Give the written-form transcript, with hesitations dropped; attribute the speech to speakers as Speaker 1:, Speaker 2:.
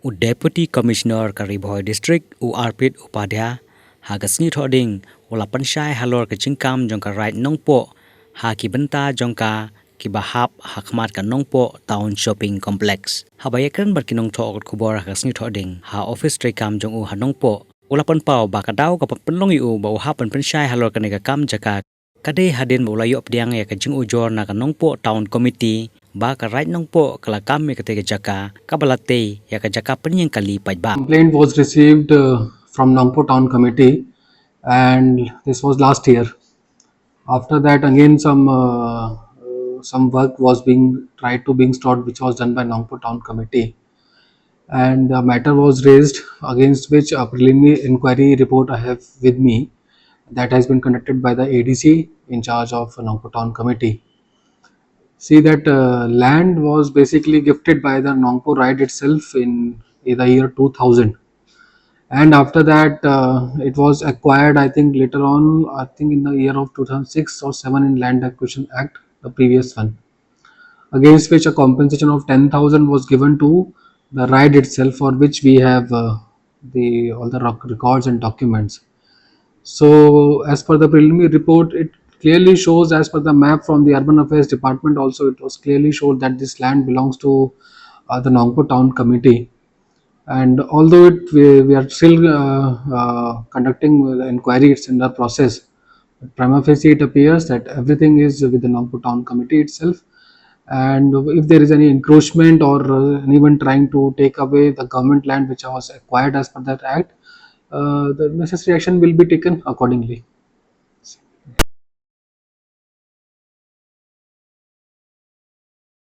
Speaker 1: Deputy Commissioner kari Bhoi District Arpit Upadhyay hagasni thoding ula Pynshai Halor ke jingkam jongka right Nongpoh ha ki benta jongka ki bahap hakmat ka Nongpoh Town Shopping Complex. Habayakan barkinong thok kubor hagasni thoding ha office trekam jong ha Nongpoh ula pau bakadaw ka penlong yu ba ha Pynshai Halor ka nega kam jaka kade hadin ba ula yop diang ya ka jing ujor na ka Nongpoh Town Committee ba ka right Nongpoh kala kam ka te jaka kabalate ya ka jaka penyang kali pajba.
Speaker 2: Complaint was received from Nongpoh Town Committee, and this was last year. After that, again some work was being tried to being stopped, which was done by Nongpoh Town Committee, and a matter was raised against which a preliminary inquiry report I have with me that has been conducted by the ADC in charge of Nongpoh Town Committee. See that land was basically gifted by the Nongpoh Ride itself in the year 2000, and after that it was acquired, I think later on, I think in the year of 2006 or 7 in Land Acquisition Act, the previous one, against which a compensation of 10,000 was given to the ride itself, for which we have the all the records and documents. So as per the preliminary report, it clearly shows, as per the map from the Urban Affairs Department also, it was clearly showed that this land belongs to the Nongpoh Town Committee. And although we are still conducting the inquiry, it's in the process. But prima facie, it appears that everything is with the Nongpoh Town Committee itself. And if there is any encroachment or anyone trying to take away the government land which was acquired as per that act, the necessary action will be taken accordingly.